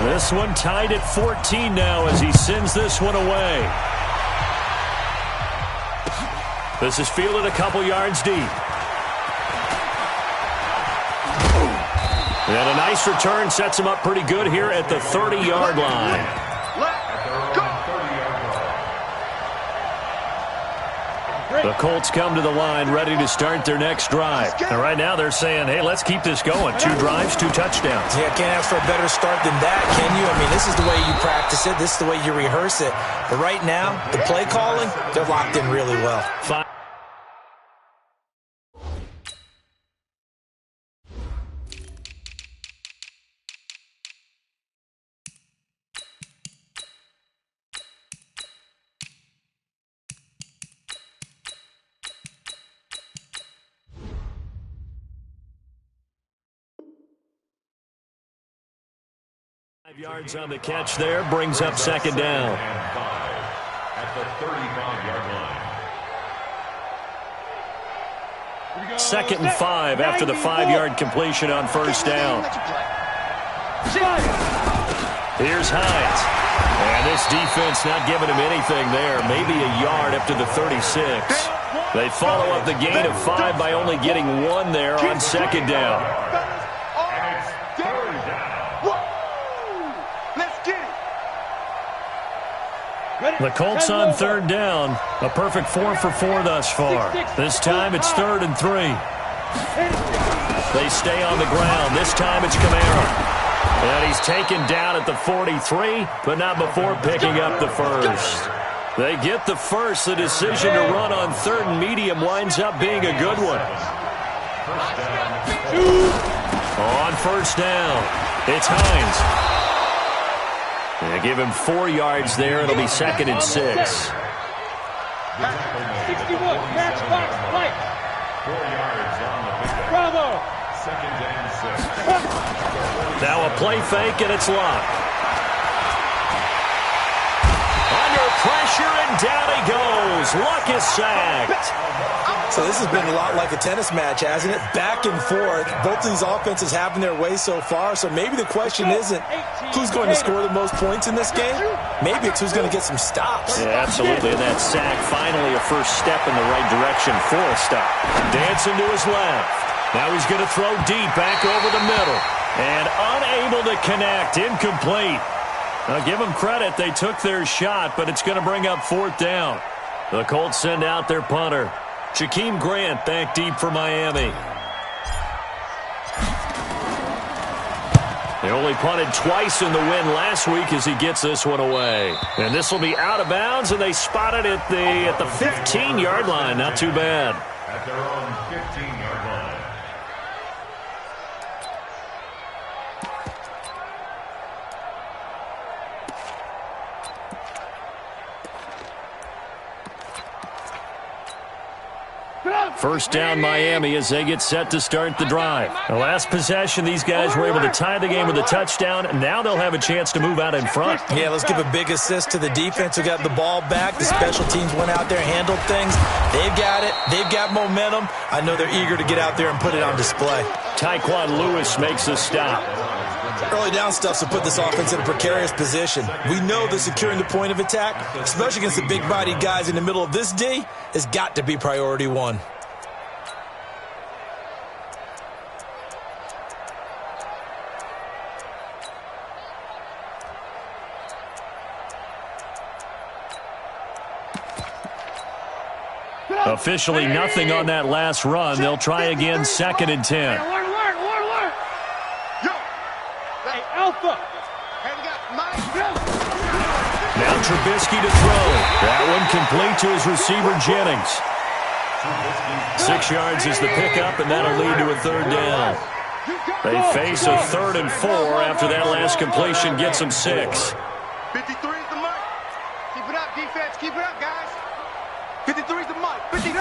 This one tied at 14 now as he sends this one away. This is fielded a couple yards deep. And a nice return sets him up pretty good here at the 30-yard line. The Colts come to the line ready to start their next drive. And right now they're saying, hey, let's keep this going. 2 drives, 2 touchdowns. Yeah, can't ask for a better start than that, can you? I mean, this is the way you practice it. This is the way you rehearse it. But right now, the play calling, they're locked in really well. Fine. 5 yards on the catch there, brings up second down. At the 35-yard line. Second and 5 after the 5-yard completion on first down. Here's Hines. And this defense not giving him anything there. Maybe a yard up to the 36. They follow up the gain of 5 by only getting 1 there on second down. The Colts on third down. A perfect 4 for 4 thus far. This time it's 3rd and 3. They stay on the ground. This time it's Kamara. And he's taken down at the 43, but not before picking up the first. They get the first. The decision to run on 3rd and medium winds up being a good one. On first down, it's Hines. They give him 4 yards there. It'll be 2nd and 6. 61, match box, right. 4 yards on the pickup. Bravo. 2nd and 6. Now a play fake, and it's locked. Under pressure, and down he goes. Luck is sacked. So this has been a lot like a tennis match, hasn't it? Back and forth. Both of these offenses having their way so far. So maybe the question isn't who's going to score the most points in this game. Maybe it's who's going to get some stops. Yeah, absolutely. And that sack, finally a first step in the right direction for a stop. Dancing to his left. Now he's going to throw deep back over the middle. And unable to connect. Incomplete. Now give them credit. They took their shot, but it's going to bring up 4th down. The Colts send out their punter. Jakeem Grant back deep for Miami. They only punted twice in the win last week as he gets this one away. And this will be out of bounds, and they spot it at the 15-yard line. Not too bad. At their own 15-yard line. First down Miami as they get set to start the drive. The last possession, these guys were able to tie the game with a touchdown, and now they'll have a chance to move out in front. Yeah, let's give a big assist to the defense who got the ball back. The special teams went out there, handled things. They've got it. They've got momentum. I know they're eager to get out there and put it on display. Tyquan Lewis makes a stop. Early down stuff to put this offense in a precarious position. We know that securing the point of attack, especially against the big-bodied guys in the middle of this D, has got to be priority 1. Officially nothing on that last run. They'll try again, 2nd and 10. Now Trubisky to throw. That one complete to his receiver, Jennings. 6 yards is the pickup, and that'll lead to a 3rd down. They face a 3rd and 4 after that last completion gets them 6. 53 is the mark. Keep it up, defense. Keep it up, guys. 53 is the mark. 52.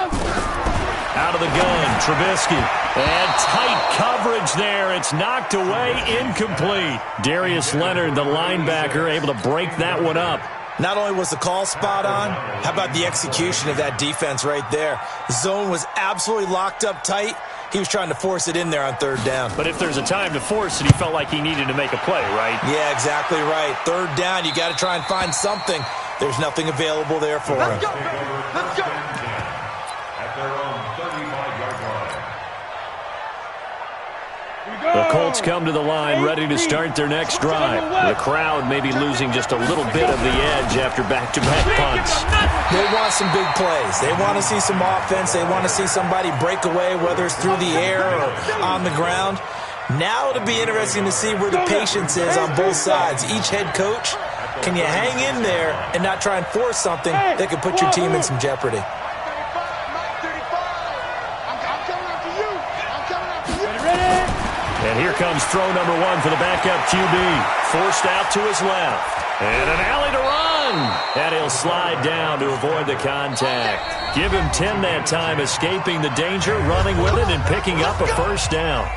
Out of the gun, Trubisky. And tight coverage there. It's knocked away, incomplete. Darius Leonard, the linebacker, able to break that one up. Not only was the call spot on, how about the execution of that defense right there? The zone was absolutely locked up tight. He was trying to force it in there on third down. But if there's a time to force it, he felt like he needed to make a play, right? Yeah, exactly right. Third down, you got to try and find something. There's nothing available there for him. Let's go. Let's go. At their own 35-yard line. The Colts come to the line ready to start their next drive. The crowd may be losing just a little bit of the edge after back-to-back punts. They want some big plays. They want to see some offense. They want to see somebody break away, whether it's through the air or on the ground. Now it'll be interesting to see where the patience is on both sides. Each head coach, can you hang in there and not try and force something that could put your team in some jeopardy? And here comes throw number one for the backup QB. Forced out to his left. And an alley to run. And he'll slide down to avoid the contact. Give him 10 that time, escaping the danger, running with it, and picking up a first down.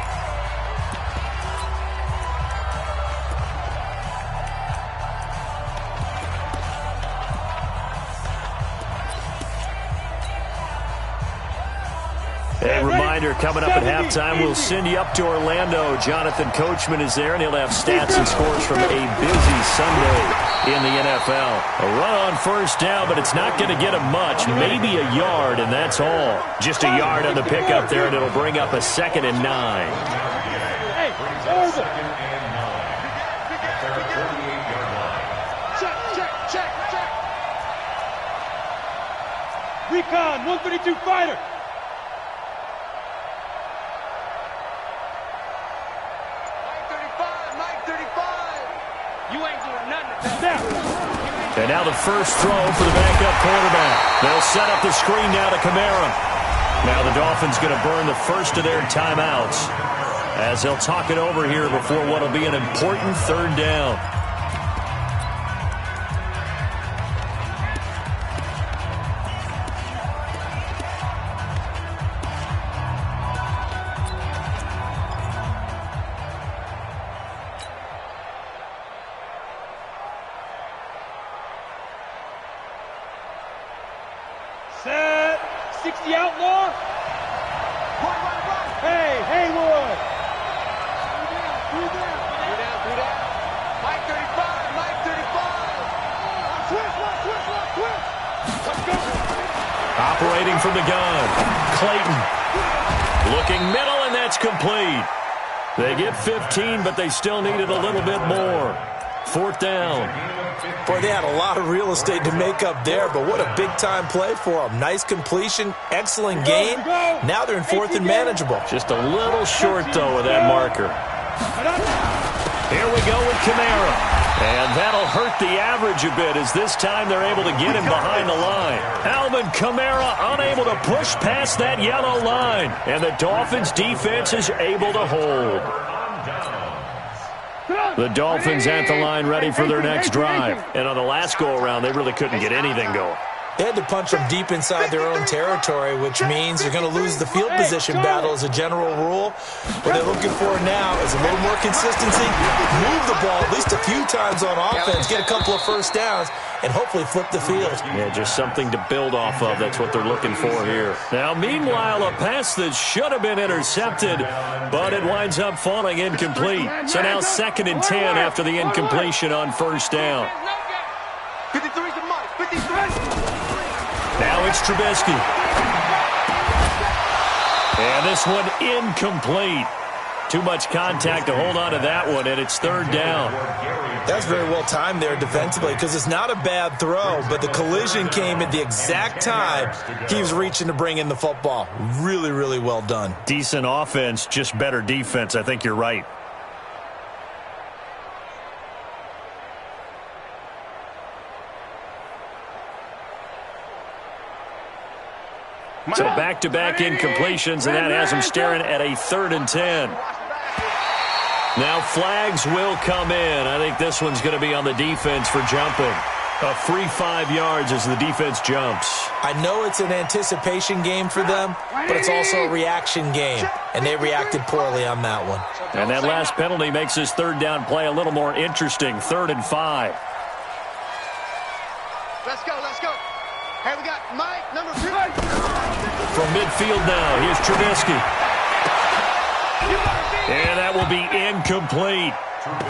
A reminder, coming up at halftime, we'll send you up to Orlando. Jonathan Coachman is there, and he'll have stats and scores from a busy Sunday in the NFL. A run on first down, but it's not going to get him much. Maybe a yard, and that's all. Just a yard on the pickup there, and it'll bring up a 2nd and 9. Hey, over. Check. Recon, 132 fighter. And now the first throw for the backup quarterback. They'll set up the screen now to Kamara. Now the Dolphins going to burn the first of their timeouts as they'll talk it over here before what will be an important third down. Set. 60 outlaw. Hey, Haywood. Three down. Mike 35. Twist. Let's go. Operating from the gun. Clayton. Looking middle, and that's complete. They get 15, but they still needed a little bit more. 4th down. Boy, they had a lot of real estate to make up there, but what a big-time play for them. Nice completion, excellent gain. Now they're in 4th and manageable. Just a little short, though, with that marker. Here we go with Kamara. And that'll hurt the average a bit as this time they're able to get him behind the line. Alvin Kamara unable to push past that yellow line. And the Dolphins' defense is able to hold. The Dolphins at the line ready for their next drive. And on the last go-around, they really couldn't get anything going. They had to punch them deep inside their own territory, which means they're going to lose the field position battle as a general rule. What they're looking for now is a little more consistency, move the ball at least a few times on offense, get a couple of first downs, and hopefully flip the field. Yeah, just something to build off of. That's what they're looking for here. Now, meanwhile, a pass that should have been intercepted, but it winds up falling incomplete. So now 2nd and 10 after the incompletion on first down. 53's the mark. 53. Now it's Trubisky. And this one incomplete. Too much contact to hold on to that one, and it's 3rd down. That's very well timed there defensively because it's not a bad throw, but the collision came at the exact time he was reaching to bring in the football. Really, really well done. Decent offense, just better defense. I think you're right. So back-to-back incompletions, and that has them staring at a 3rd and 10. Now flags will come in. I think this one's going to be on the defense for jumping. A free 5 yards as the defense jumps. I know it's an anticipation game for them, but it's also a reaction game, and they reacted poorly on that one. And that last penalty makes this 3rd down play a little more interesting. 3rd and 5. Mike, number 2. From midfield now, here's Trubisky. And that will be incomplete.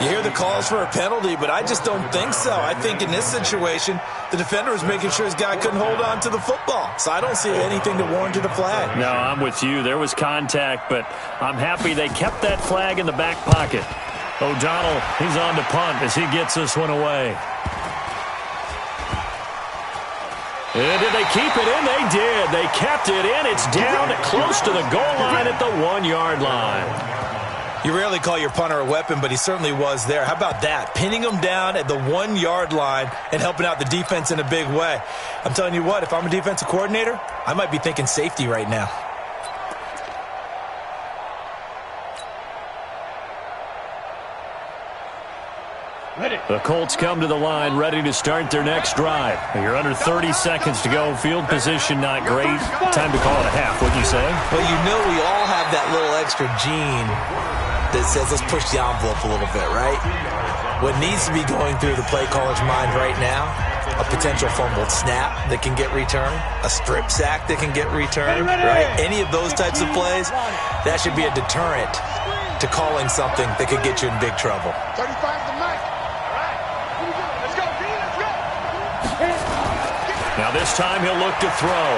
You hear the calls for a penalty, but I just don't think so. I think in this situation, the defender was making sure his guy couldn't hold on to the football. So I don't see anything to warrant a flag. No, I'm with you. There was contact, but I'm happy they kept that flag in the back pocket. O'Donnell, he's on to punt as he gets this one away. And did they keep it in? They did. They kept it in. It's down close to the goal line at the 1-yard line. You rarely call your punter a weapon, but he certainly was there. How about that? Pinning him down at the 1-yard line and helping out the defense in a big way. I'm telling you what, if I'm a defensive coordinator, I might be thinking safety right now. The Colts come to the line ready to start their next drive. You're under 30 seconds to go. Field position not great. Time to call it a half, wouldn't you say? Well, you know we all have that little extra gene that says let's push the envelope a little bit, right? What needs to be going through the play caller's mind right now, a potential fumbled snap that can get returned, a strip sack that can get returned, right? Any of those types of plays, that should be a deterrent to calling something that could get you in big trouble. 35 to Mike. All right. Let's go, D. Let's go. Now this time he'll look to throw.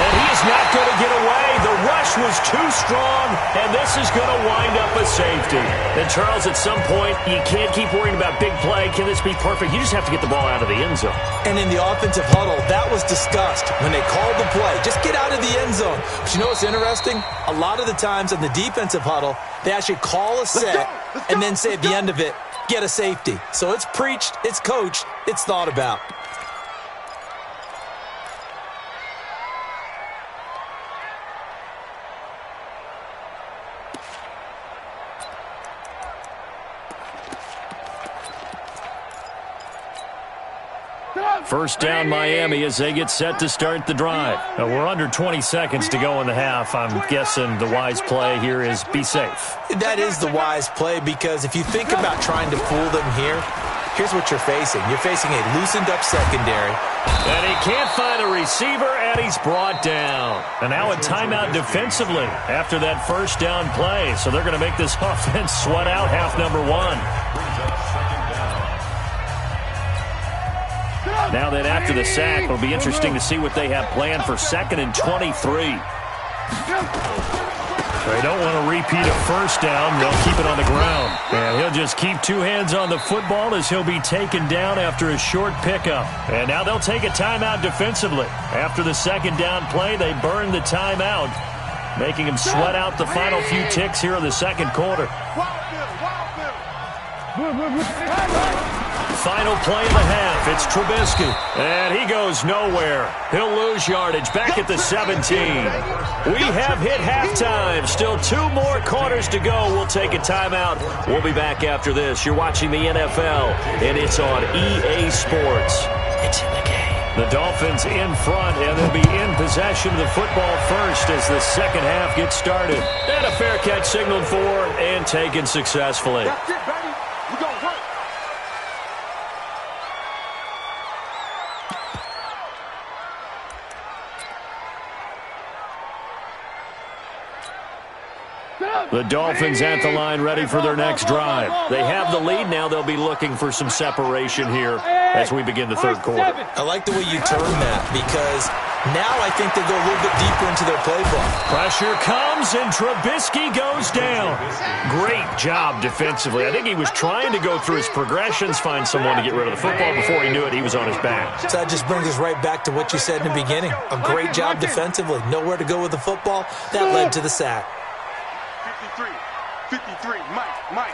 And he is not going to get away. The rush was too strong, and this is going to wind up a safety. And Charles, at some point, you can't keep worrying about big play. Can this be perfect? You just have to get the ball out of the end zone. And in the offensive huddle, that was discussed when they called the play. Just get out of the end zone. But you know what's interesting? A lot of the times in the defensive huddle, they actually call a set and then say at the end of it, get a safety. So it's preached, it's coached, it's thought about. First down Miami as they get set to start the drive. Now, we're under 20 seconds to go in the half. I'm guessing the wise play here is be safe. That is the wise play because if you think about trying to fool them here, here's what you're facing. You're facing a loosened up secondary. And he can't find a receiver, and he's brought down. And now a timeout defensively after that first down play. So they're going to make this offense sweat out half number one. Now that after the sack, it'll be interesting to see what they have planned for 2nd and 23. They don't want to repeat a first down. They'll keep it on the ground. And he'll just keep two hands on the football as he'll be taken down after a short pickup. And now they'll take a timeout defensively. After the second down play, they burn the timeout, making him sweat out the final few ticks here in the second quarter. Final play of the half. It's Trubisky. And he goes nowhere. He'll lose yardage back at the 17. We have hit halftime. Still 2 more quarters to go. We'll take a timeout. We'll be back after this. You're watching the NFL, and it's on EA Sports. It's in the game. The Dolphins in front, and they'll be in possession of the football first as the second half gets started. And a fair catch signaled for and taken successfully. That's it, baby. We're going to work. The Dolphins at the line ready for their next drive. They have the lead. Now they'll be looking for some separation here as we begin the third quarter. I like the way you term that because now I think they go a little bit deeper into their playbook. Pressure comes and Trubisky goes down. Great job defensively. I think he was trying to go through his progressions, find someone to get rid of the football. Before he knew it, he was on his back. So that just brings us right back to what you said in the beginning. A great job defensively. Nowhere to go with the football. That led to the sack. 53, Mike.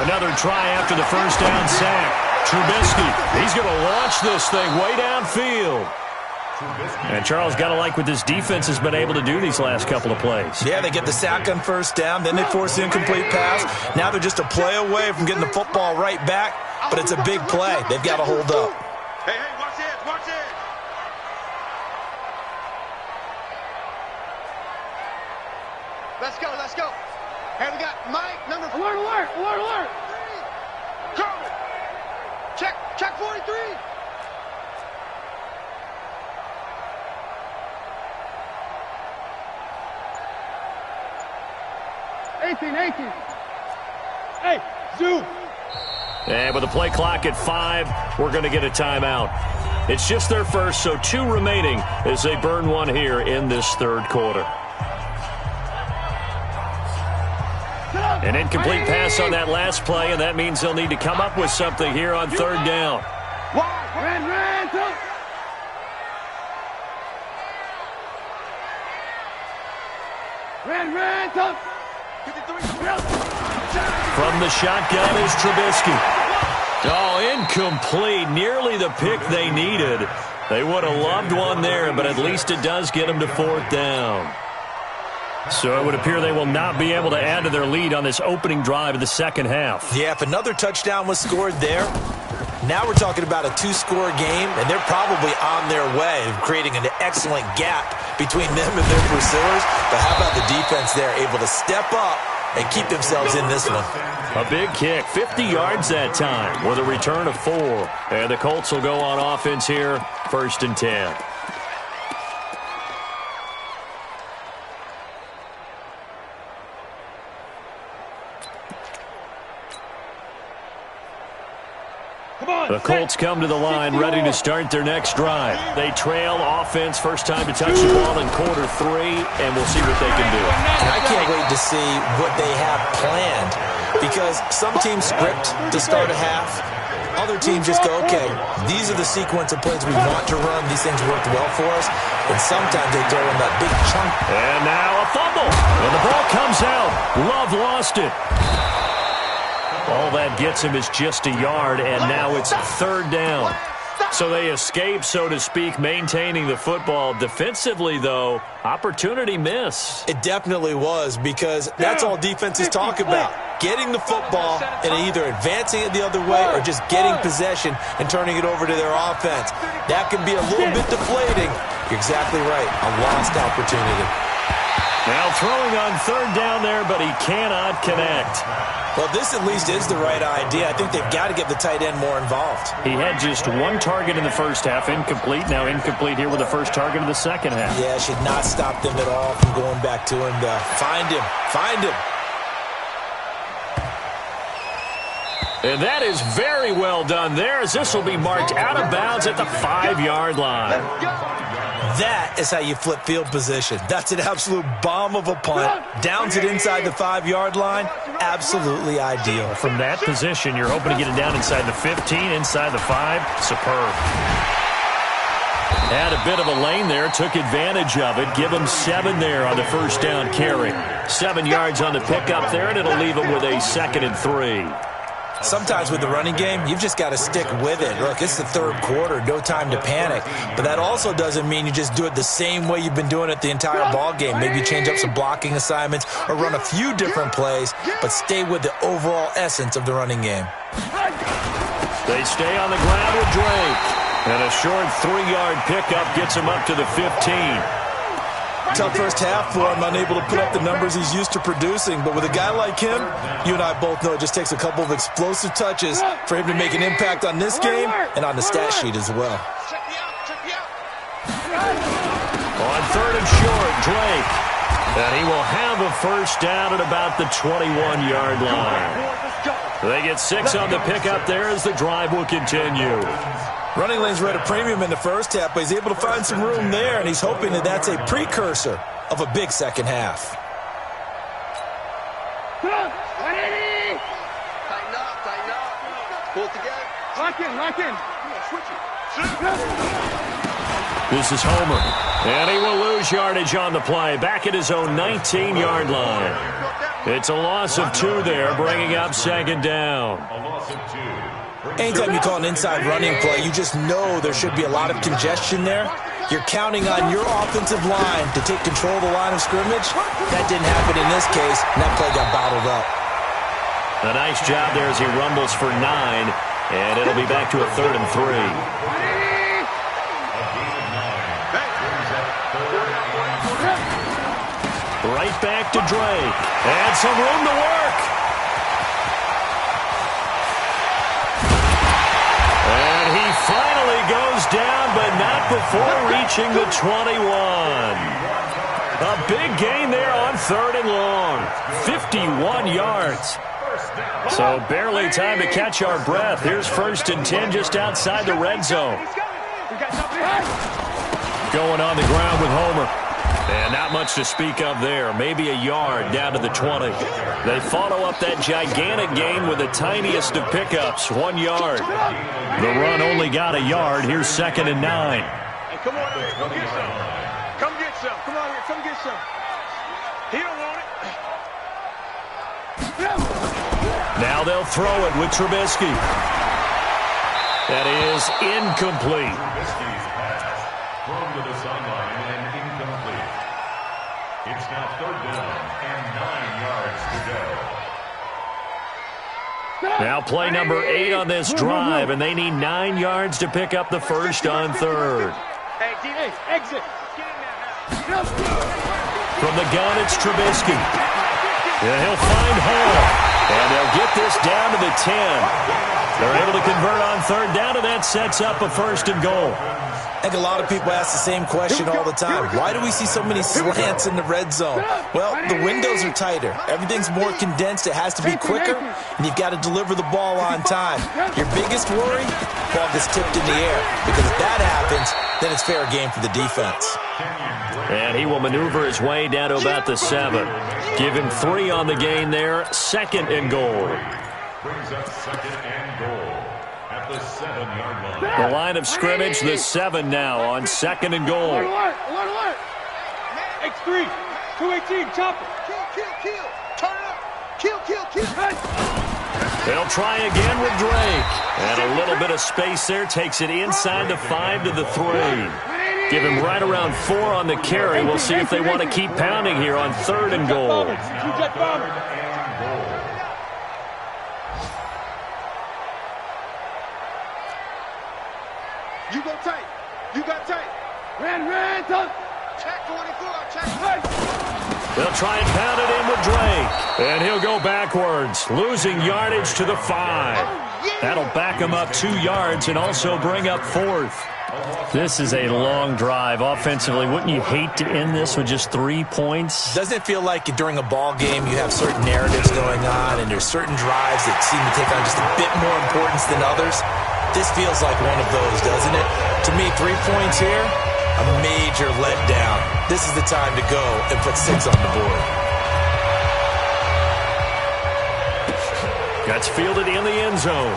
Another try after the first down sack. Trubisky, he's going to launch this thing way downfield. And Charles, got to like what this defense has been able to do these last couple of plays. Yeah, they get the sack on first down, then they force the incomplete pass. Now they're just a play away from getting the football right back, but it's a big play. They've got to hold up. Hey, watch it. Let's go. Hey, we got Mike, number 4. Alert. Check 43. 18. Hey, Zoo. And with the play clock at 5, we're going to get a timeout. It's just their first, so 2 remaining as they burn one here in this third quarter. An incomplete pass on that last play, and that means they'll need to come up with something here on third down. From the shotgun is Trubisky. Oh, incomplete. Nearly the pick they needed. They would have loved one there, but at least it does get them to fourth down. So it would appear they will not be able to add to their lead on this opening drive of the second half. Yeah, if another touchdown was scored there, now we're talking about a 2-score game, and they're probably on their way of creating an excellent gap between them and their pursuers. But how about the defense there, able to step up and keep themselves in this one? A big kick, 50 yards that time with a return of 4. And the Colts will go on offense here, 1st and 10. The Colts come to the line ready to start their next drive. They trail offense, first time to touch the ball in quarter 3, and we'll see what they can do. And I can't wait to see what they have planned, because some teams script to start a half. Other teams just go, okay, these are the sequence of plays we want to run. These things worked well for us. And sometimes they throw in that big chunk. And now a fumble. And the ball comes out. Love lost it. All that gets him is just a yard, and now it's 3rd down. So they escape, so to speak, maintaining the football. Defensively, though, opportunity miss. It definitely was, because that's all defenses talk about. Getting the football and either advancing it the other way or just getting possession and turning it over to their offense. That can be a little bit deflating. You're exactly right. A lost opportunity. Now throwing on 3rd down there, but he cannot connect. Well, this at least is the right idea. I think they've got to get the tight end more involved. He had just 1 target in the first half, incomplete. Now incomplete here with the first target of the second half. Yeah, should not stop them at all from going back to him to find him. Find him. And that is very well done there, as this will be marked out of bounds at the 5-yard line. That is how you flip field position. That's an absolute bomb of a punt. Downs it inside the 5-yard line. Absolutely ideal. From that position, you're hoping to get it down inside the 15, inside the 5. Superb. Had a bit of a lane there, took advantage of it. Give him 7 there on the first down carry. 7 yards on the pickup there, and it'll leave him with a 2nd and 3. Sometimes with the running game, you've just got to stick with it. Look, it's the 3rd quarter, no time to panic. But that also doesn't mean you just do it the same way you've been doing it the entire ball game. Maybe change up some blocking assignments or run a few different plays, but stay with the overall essence of the running game. They stay on the ground with Drake. And a short 3-yard pickup gets him up to the 15. Tough first half for him, unable to put up the numbers he's used to producing. But with a guy like him, you and I both know it just takes a couple of explosive touches for him to make an impact on this game and on the stat sheet as well. On 3rd and short, Drake. And he will have a first down at about the 21-yard line. They get 6 on the pickup there as the drive will continue. Running lanes were at a premium in the first half, but he's able to find some room there, and he's hoping that that's a precursor of a big second half. Tighten up. Pull it together. Lock in. Switch it. This is Homer, and he will lose yardage on the play, back at his own 19-yard line. It's a loss of 2 there, bringing up 2nd down. A loss of 2. Anytime you call an inside running play, you just know there should be a lot of congestion there. You're counting on your offensive line to take control of the line of scrimmage. That didn't happen in this case, and that play got bottled up. A nice job there as he rumbles for 9, and it'll be back to a 3rd and 3. Right back to Drake. And some room to work. And he finally goes down, but not before reaching the 21. A big gain there on 3rd and long. 51 yards. So barely time to catch our breath. Here's 1st and 10 just outside the red zone. Going on the ground with Homer. And not much to speak of there. Maybe a yard down to the 20. They follow up that gigantic gain with the tiniest of pickups, 1 yard. The run only got a yard. Here's 2nd and 9. Hey, come on, come get some. Come get some. Come on here, come get some. He don't want it. Now they'll throw it with Trubisky. That is incomplete. Trubisky's pass thrown to the sideline and incomplete. It's now 3rd down and 9 yards to go. Now play number 8 on this drive, and they need 9 yards to pick up the first on 3rd. Hey, exit. From the gun, it's Trubisky. Yeah, he'll find Hall. And they'll get this down to the 10. They're able to convert on 3rd down, and that sets up a 1st and goal. I think a lot of people ask the same question all the time. Why do we see so many slants in the red zone? Well, the windows are tighter. Everything's more condensed. It has to be quicker, and you've got to deliver the ball on time. Your biggest worry, ball gets tipped in the air, because if that happens, then it's fair game for the defense. And he will maneuver his way down to about the 7. Give him 3 on the gain there. 2nd and goal. Brings up 2nd and goal at the 7-yard line. The line of scrimmage, the 7 now on 2nd and goal. X3, 218, chop it. Kill. Turn it up. Kill. They'll try again with Drake. And a little bit of space there. Takes it inside the 5 to the 3. Give him right around 4 on the carry. We'll see if they want to keep pounding here on 3rd and goal. You go tight. You got tight. Ran, check 24, check. They'll try and pound it in with Drake. And he'll go backwards, losing yardage to the 5. That'll back him up 2 yards and also bring up 4th. This is a long drive offensively. Wouldn't you hate to end this with just 3 points? Doesn't it feel like during a ball game you have certain narratives going on and there's certain drives that seem to take on just a bit more importance than others? This feels like one of those, doesn't it? To me, 3 points here, a major letdown. This is the time to go and put 6 on the board. That's fielded in the end zone.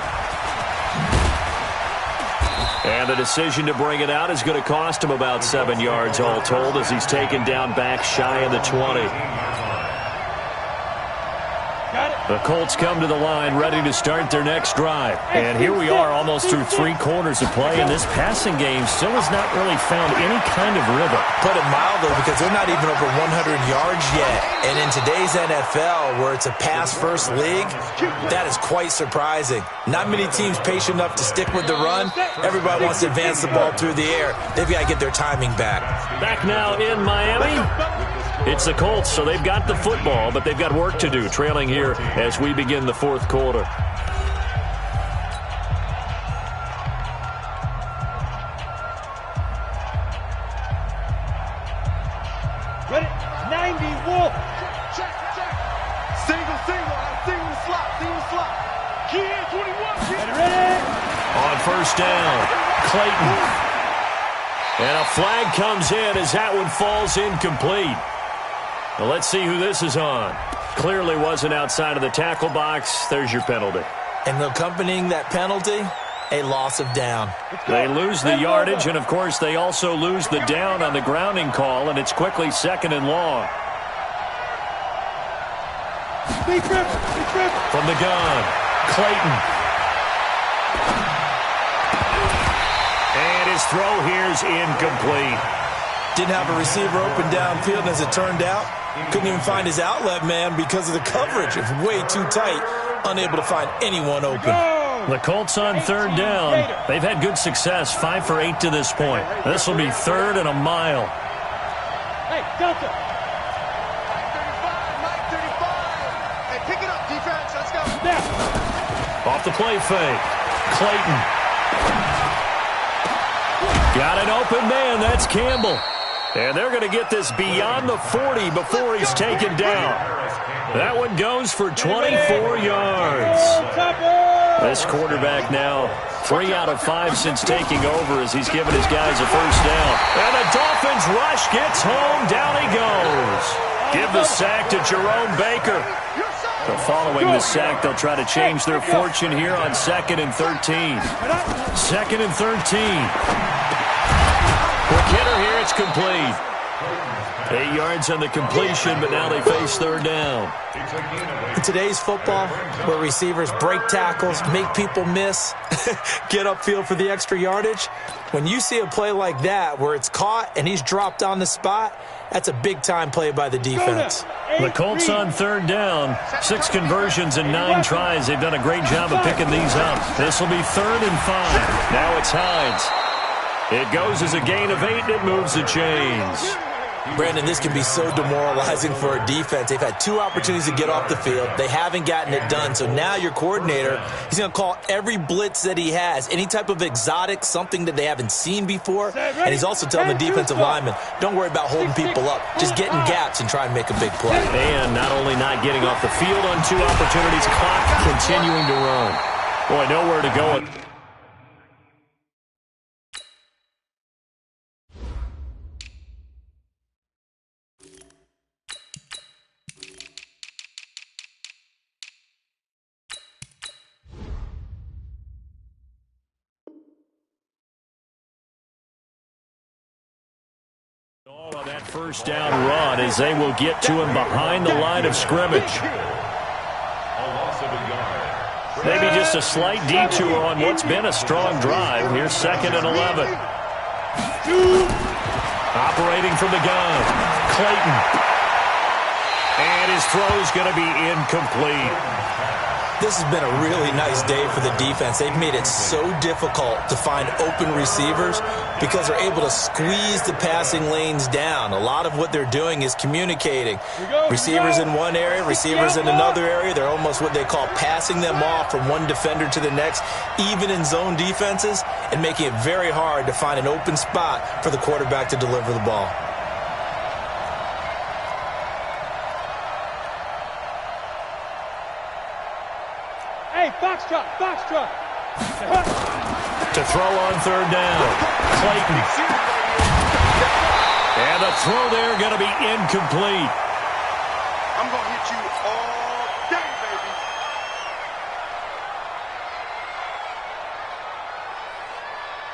And the decision to bring it out is going to cost him about 7 yards all told as he's taken down back shy of the 20. The Colts come to the line ready to start their next drive. And here we are almost through 3 quarters of play, and this passing game still has not really found any kind of rhythm. Put it mildly, because they're not even over 100 yards yet. And in today's NFL, where it's a pass-first league, that is quite surprising. Not many teams patient enough to stick with the run. Everybody wants to advance the ball through the air. They've got to get their timing back. Back now in Miami. It's the Colts, so they've got the football, but they've got work to do, trailing here as we begin the 4th quarter. Ready? 90, Wolf. Check. Single slot. Key 21. Ready? On 1st down, Clayton. And a flag comes in as that one falls incomplete. Well, let's see who this is on. Clearly wasn't outside of the tackle box. There's your penalty. And accompanying that penalty, a loss of down. They lose the yardage, and, of course, they also lose the down on the grounding call, and it's quickly 2nd and long. From the gun, Clayton. And his throw here's incomplete. Didn't have a receiver open downfield, as it turned out. Couldn't even find his outlet man because of the coverage. It was way too tight. Unable to find anyone open. The Colts on 3rd down. They've had good success, 5 for 8 to this point. This will be 3rd and a mile. Hey, Delta. 35. Hey, pick it up, defense. Let's go. Off the play fake. Clayton. Got an open man. That's Campbell. And they're going to get this beyond the 40 before he's taken down. That one goes for 24 yards. This quarterback now 3 out of 5 since taking over as he's given his guys a first down. And the Dolphins rush gets home. Down he goes. Give the sack to Jerome Baker. So following the sack, they'll try to change their fortune here on 2nd and 13. 2nd and 13. Quick hitter here, it's complete. 8 yards on the completion, but now they face 3rd down. In today's football, where receivers break tackles, make people miss, get upfield for the extra yardage, when you see a play like that where it's caught and he's dropped on the spot, that's a big-time play by the defense. The Colts on 3rd down. 6 conversions and 9 tries. They've done a great job of picking these up. This will be 3rd and 5. Now it's Hines. It goes as a gain of 8, and it moves the chains. Brandon, this can be so demoralizing for a defense. They've had 2 opportunities to get off the field. They haven't gotten it done. So now your coordinator, he's going to call every blitz that he has, any type of exotic, something that they haven't seen before. And he's also telling the defensive lineman, don't worry about holding people up. Just get in gaps and try and make a big play. And not only not getting off the field on 2 opportunities, clock continuing to run. Boy, nowhere to go. All on that first down run as they will get to him behind the line of scrimmage. Maybe just a slight detour on what's been a strong drive. Here's 2nd and 11. Operating from the gun, Clayton. And his throw's going to be incomplete. This has been a really nice day for the defense. They've made it so difficult to find open receivers because they're able to squeeze the passing lanes down. A lot of what they're doing is communicating. Receivers in one area, receivers in another area. They're almost what they call passing them off from one defender to the next, even in zone defenses, and making it very hard to find an open spot for the quarterback to deliver the ball. Foxtrot. To throw on 3rd down. Clayton. And the throw there going to be incomplete. I'm going to hit you all day,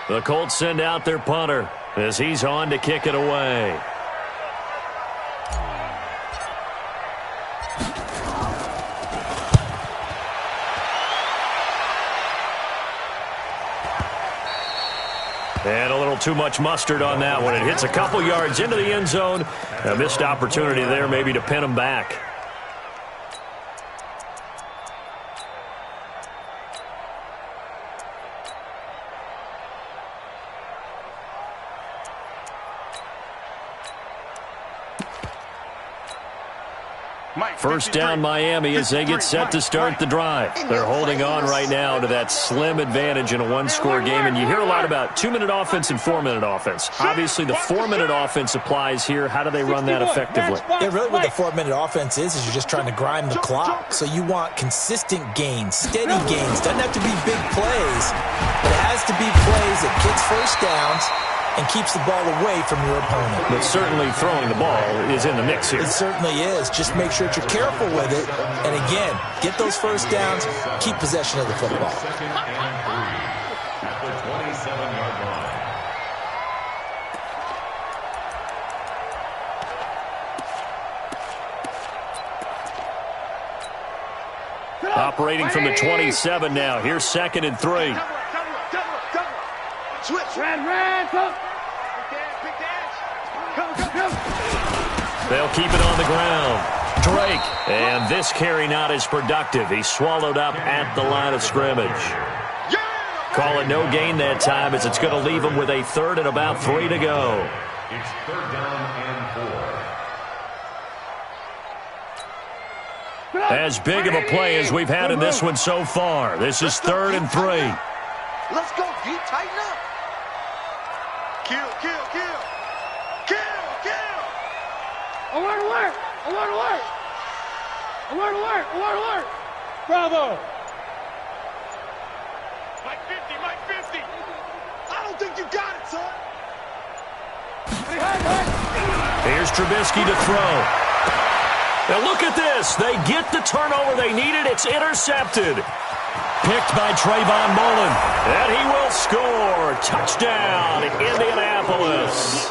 baby. The Colts send out their punter as he's on to kick it away. And a little too much mustard on that one. It hits a couple yards into the end zone. A missed opportunity there maybe to pin him back. First down Miami as they get set to start the drive. They're holding on right now to that slim advantage in a 1-score game. And you hear a lot about 2-minute offense and 4-minute offense. Obviously, the 4-minute offense applies here. How do they run that effectively? Yeah, really what the 4-minute offense is you're just trying to grind the clock. So you want consistent gains, steady gains. Doesn't have to be big plays, but it has to be plays that gets first downs and keeps the ball away from your opponent. But certainly throwing the ball is in the mix here. It certainly is. Just make sure that you're careful with it. And again, get those first downs, keep possession of the football. At the 27-yard line. Operating from the 27 now. Here's 2nd and 3. Switch. Ran, come. Big dash. Come. They'll keep it on the ground. Drake. And this carry not as productive. He's swallowed up at the line of scrimmage. Call it no gain that time as it's going to leave him with a 3rd and about 3 to go. It's 3rd down and 4. As big of a play as we've had in this one so far. This is 3rd and 3. Let's go, D. Tighten up. Kill. Alert, alert! Alert, alert! Alert, alert! Alert, alert! Bravo! Mike 50, Mike 50! I don't think you got it, son! Here's Trubisky to throw. Now look at this. They get the turnover they needed. It's intercepted. Picked by Trayvon Mullen. And he will score. Touchdown, Indianapolis.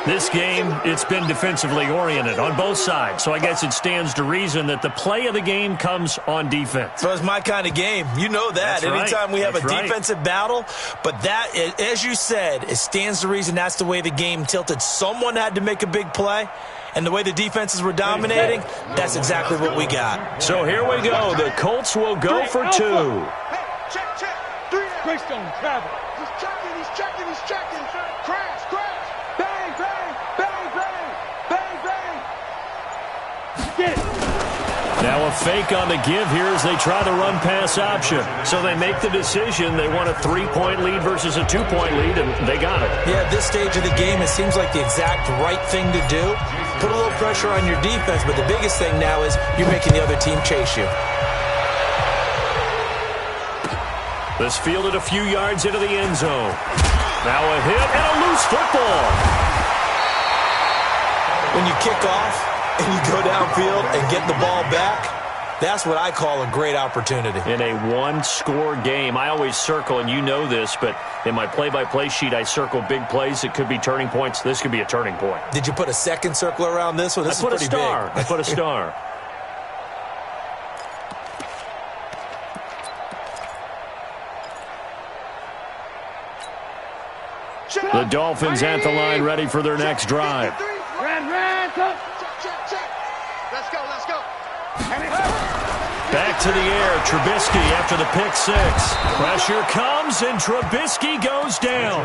This game, it's been defensively oriented on both sides, so I guess it stands to reason that the play of the game comes on defense. So it's my kind of game. You know that. That's right. Anytime we have That's a right. defensive battle, but that, as you said, it stands to reason that's the way the game tilted. Someone had to make a big play, and the way the defenses were dominating, that's exactly what we got. So here we go. The Colts will go for two. Hey, check, check. 3 now. Greystone travel. He's checking, he's checking, he's checking. Crash, crash. Bang, bang, bang, bang, bang, bang. Get it. Now a fake on the give here as they try the run-pass option. So they make the decision. They want a 3-point lead versus a 2-point lead, and they got it. Yeah, at this stage of the game, it seems like the exact right thing to do. Put a little pressure on your defense, but the biggest thing now is you're making the other team chase you. This fielded a few yards into the end zone. Now a hit and a loose football. When you kick off and you go downfield and get the ball back, that's what I call a great opportunity. In a one-score game, I always circle, and you know this, but in my play-by-play sheet, I circle big plays. It could be turning points. This could be a turning point. Did you put a second circle around this one? This is pretty big. I put a star. The Dolphins at the line, ready for their next drive. Ran, come. Check, check. Let's go, let's go. Back to the air, Trubisky after the pick six. Pressure comes, and Trubisky goes down.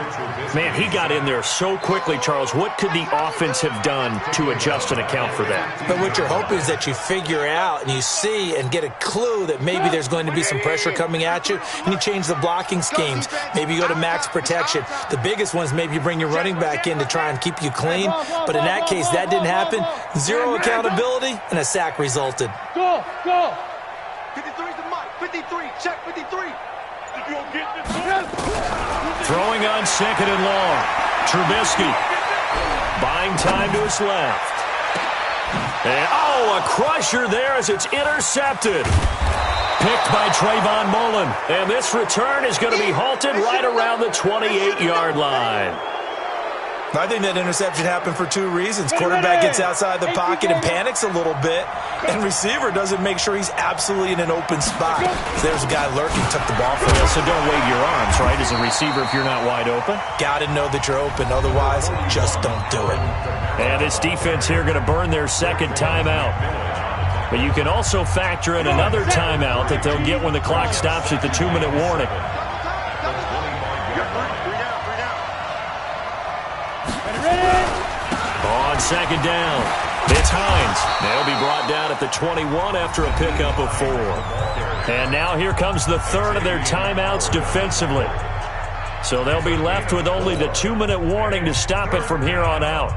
Man, he got in there so quickly, Charles. What could the offense have done to adjust and account for that? But what you're hoping is that you figure out and you see and get a clue that maybe there's going to be some pressure coming at you, and you change the blocking schemes. Maybe you go to max protection. The biggest one is maybe you bring your running back in to try and keep you clean. But in that case, that didn't happen. Zero accountability, and a sack resulted. Go, go. 53's the mic. 53, check 53. Throwing on second and long. Trubisky buying time to his left. And, a crusher there as it's intercepted. Picked by Trayvon Mullen. And this return is going to be halted right around the 28-yard line. I think that interception happened for two reasons. Quarterback gets outside the pocket and panics a little bit, and receiver doesn't make sure he's absolutely in an open spot. So there's a guy lurking, took the ball from him. So don't wave your arms, right, as a receiver if you're not wide open? Got to know that you're open. Otherwise, just don't do it. And this defense here going to burn their second timeout. But you can also factor in another timeout that they'll get when the clock stops at the 2-minute warning. On second down, it's Hines. They'll be brought down at the 21 after a pickup of 4. And now here comes the third of their timeouts defensively. So they'll be left with only the 2-minute warning to stop it from here on out.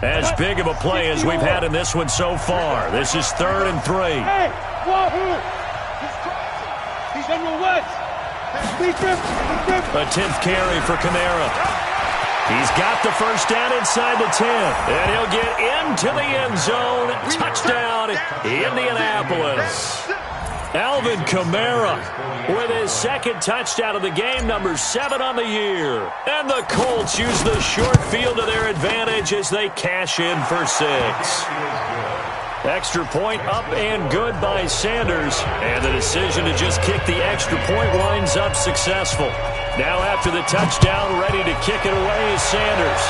As big of a play as we've had in this one so far. This is 3rd and 3. Hey, wahoo! He's number one. A 10th carry for Kamara. He's got the first down inside the 10. And he'll get into the end zone. Touchdown, Indianapolis. Alvin Kamara with his second touchdown of the game, number 7 on the year. And the Colts use the short field to their advantage as they cash in for 6. Extra point up and good by Sanders. And the decision to just kick the extra point winds up successful. Now after the touchdown, ready to kick it away is Sanders.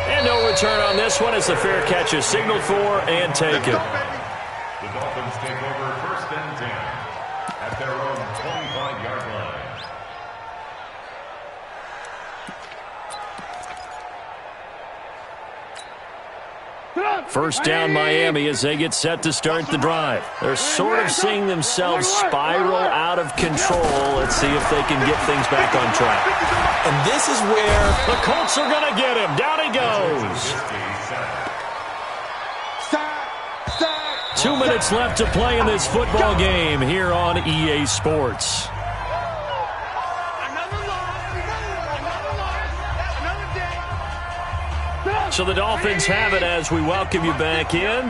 And no return on this one as the fair catch is signaled for and taken. The Dolphins take over 1st and 10 at their own 25-yard line. First down Miami as they get set to start the drive. They're sort of seeing themselves spiral out of control. Let's see if they can get things back on track. And this is where the Colts are going to get him. Down he goes. 2 minutes left to play in this football game here on EA Sports. So the Dolphins have it as we welcome you back in.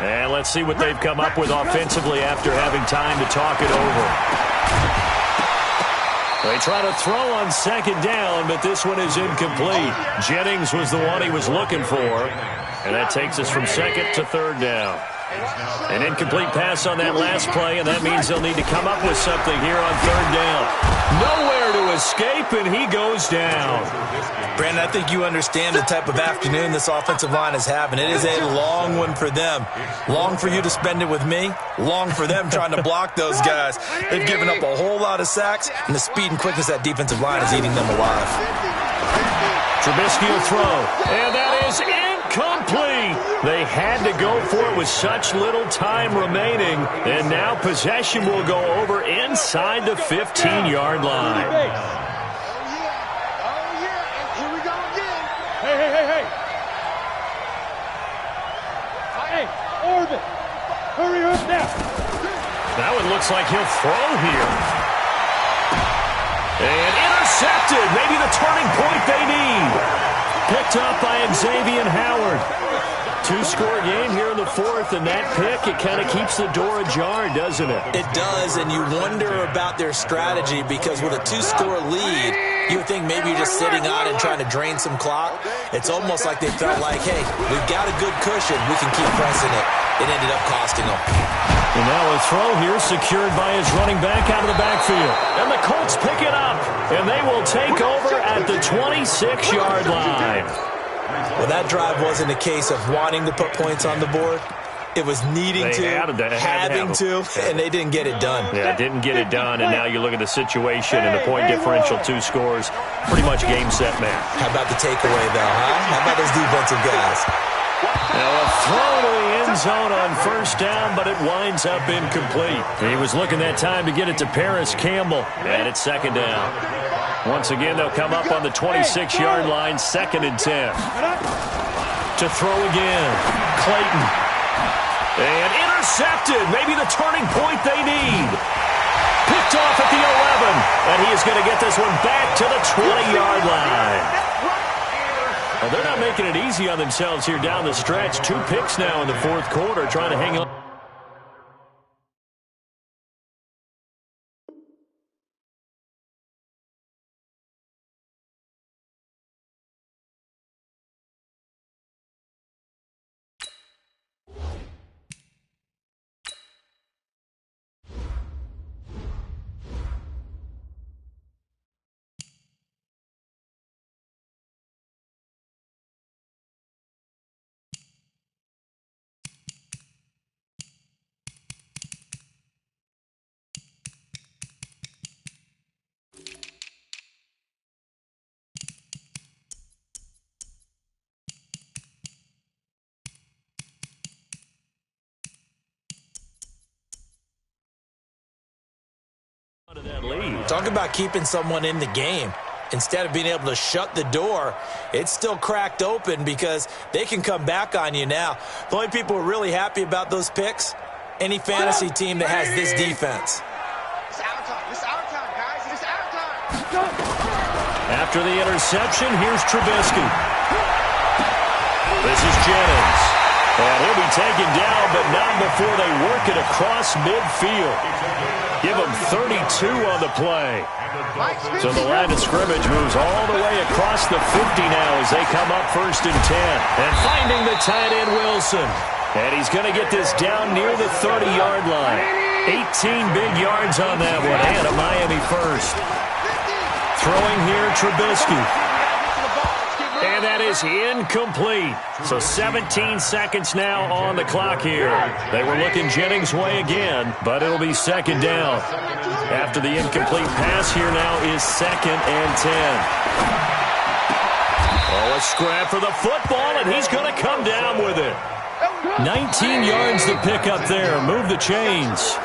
And let's see what they've come up with offensively after having time to talk it over. They try to throw on second down, but this one is incomplete. Jennings was the one he was looking for. And that takes us from second to third down. An incomplete pass on that last play, and that means they'll need to come up with something here on third down. Nowhere to escape, and he goes down. Brandon, I think you understand the type of afternoon this offensive line is having. It is a long one for them. Long for you to spend it with me. Long for them trying to block those guys. They've given up a whole lot of sacks, and the speed and quickness of that defensive line is eating them alive. Trubisky will throw, and that is incomplete. They had to go for it with such little time remaining, and now possession will go over inside the 15-yard line. Hey, Orbit, hurry up now. That one looks like he'll throw here. And intercepted. Maybe the turning point they need. Picked up by Xavier Howard. Two-score game here in the fourth, and that pick, it kind of keeps the door ajar, doesn't it? It does, and you wonder about their strategy because with a two-score lead, you would think maybe you're just sitting on and trying to drain some clock. It's almost like they felt like, hey, we've got a good cushion. We can keep pressing it. It ended up costing them. And now a throw here secured by his running back out of the backfield. And the Colts pick it up, and they will take over at the 26-yard line. Well, that drive wasn't a case of wanting to put points on the board. It was needing having to, and they didn't get it done. Yeah, didn't get it done, and now you look at the situation and the point differential, 2 scores, pretty much game, set, match. How about the takeaway, though, huh? How about those defensive guys? Now a throw to the end zone on first down, but it winds up incomplete. He was looking that time to get it to Paris Campbell, and it's second down. Once again, they'll come up on the 26-yard line, 2nd and 10. To throw again, Clayton. And intercepted, maybe the turning point they need. Picked off at the 11, and he is going to get this one back to the 20-yard line. Well, they're not making it easy on themselves here down the stretch. 2 picks now in the fourth quarter, trying to hang on. Talk about keeping someone in the game. Instead of being able to shut the door, it's still cracked open because they can come back on you now. The only people who are really happy about those picks, any fantasy team that has this defense. It's our time. It's our time, guys. It's our time. After the interception, here's Trubisky. This is Jennings. And he'll be taken down, but not before they work it across midfield. Give him 32 on the play. So the line of scrimmage moves all the way across the 50 now as they come up 1st and 10. And finding the tight end, Wilson. And he's going to get this down near the 30-yard line. 18 big yards on that one, and a Miami first. Throwing here, Trubisky. And that is incomplete. So 17 seconds now on the clock here. They were looking Jennings' way again, but it'll be second down. After the incomplete pass, here now is 2nd and 10. Oh, a scrap for the football, and he's going to come down with it. 19 yards to pick up there. Move the chains.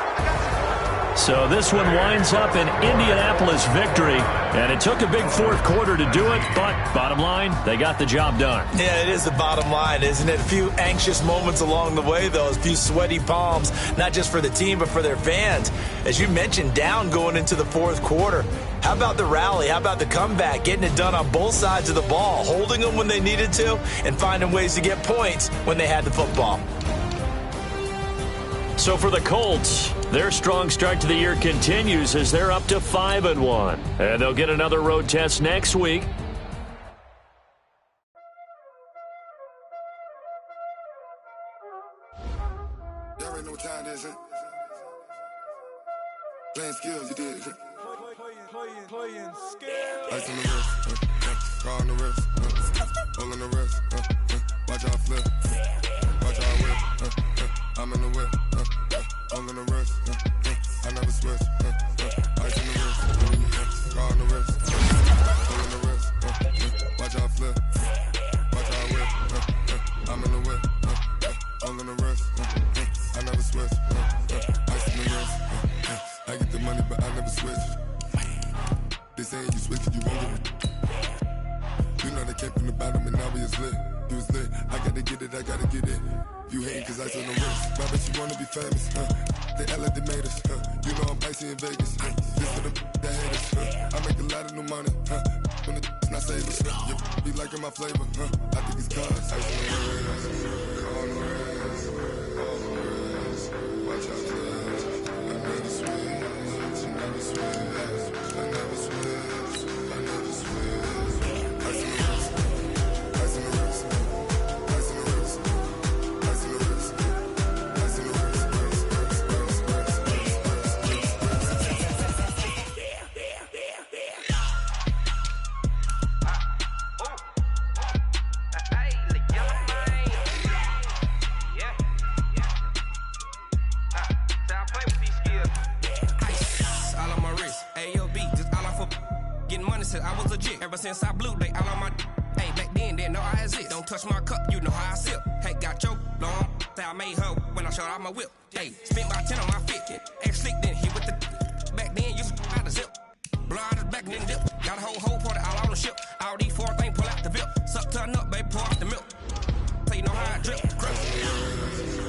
So this one winds up an Indianapolis victory, and it took a big fourth quarter to do it, but bottom line, they got the job done. Yeah, it is the bottom line, isn't it? A few anxious moments along the way, though, a few sweaty palms, not just for the team, but for their fans. As you mentioned, down going into the fourth quarter. How about the rally? How about the comeback? Getting it done on both sides of the ball, holding them when they needed to, and finding ways to get points when they had the football. So for the Colts, their strong start to the year continues as they're up to 5-1. And they'll get another road test next week. Y'all already know what time it is, huh? Playing skills, you did. Playing skills. Ice on the wrist, car on the wrist, hole in the wrist, watch out flip, watch out whip, I'm in the whip, hole in the wrist, I never switch, ice on the wrist, car on the wrist, hole in the wrist, watch out flip, watch out whip, I'm in the whip, hole in the wrist, I never switch, ice on the wrist, I get the money but I never switch. They saying you switch it, you won't get it. You know they came from the bottom and now we is lit. You was lit, I gotta get it, I gotta get it. You hating cause I on the wrist. I bet you wanna be famous, They Ella they made us, You know I'm icy in Vegas, This for the that haters, I make a lot of new money, When the not savers, You be liking my flavor, I think it's cause ice on the wrist, on the wrist, on the wrist. Watch out, please. I never switch, I never switch. I never switch, I never switch. Ice in the wrist, ice in the wrist, ice in the wrist, ice in the wrist, ice in the wrist, I was legit ever since I blew they all on my hey back then didn't know I exist. Don't touch my cup, you know how I sip. Hey, got your long say I made her when I showed out my whip. Hey, spent about 10 on my fit. Ex slick then hit with the back then used to out the zip. Blow out his back then dip. Got a whole party all on the ship. All these four things pull out the VIP. Suck turn up, baby, pour out the milk. So you know how I drip. Crush.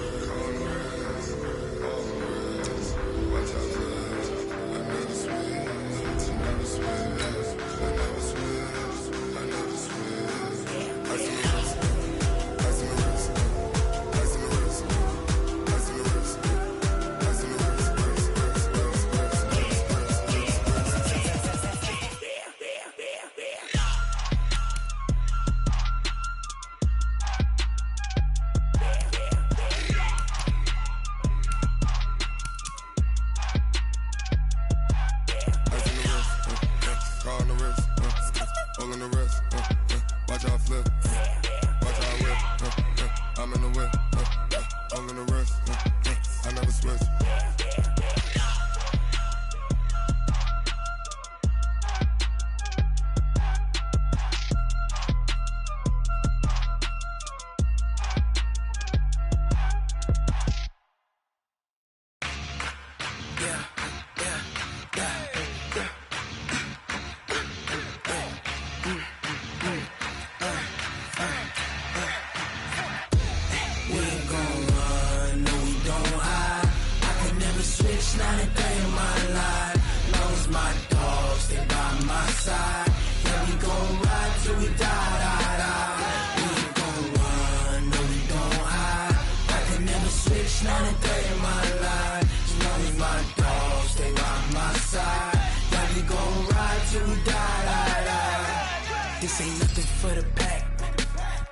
This ain't nothing for the pack.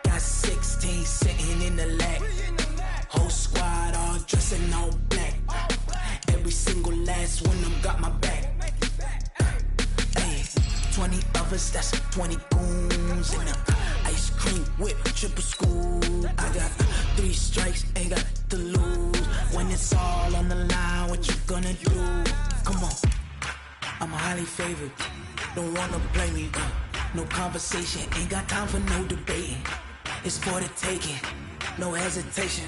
Got 16 sitting in the lap. Whole squad all dressing all black. Every single last one of them got my back. Hey, 20 of us, that's 20 goons in a ice cream whip, triple scoop. I got 3 strikes, ain't got to lose. When it's all on the line, what you gonna do? Come on, I'm highly favored. Don't wanna play me. No conversation, ain't got time for no debating. It's for the taking, no hesitation.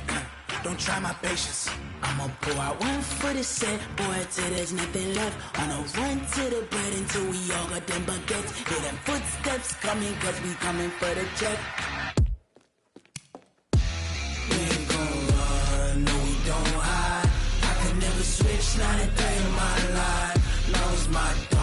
Don't try my patience. I'ma pour out one for the set, boy, till there's nothing left. On a run to the bread until we all got them baguettes. Hear them footsteps coming, cause we coming for the check. We ain't gon' run, no we don't hide. I could never switch, not a day in my life. Lost my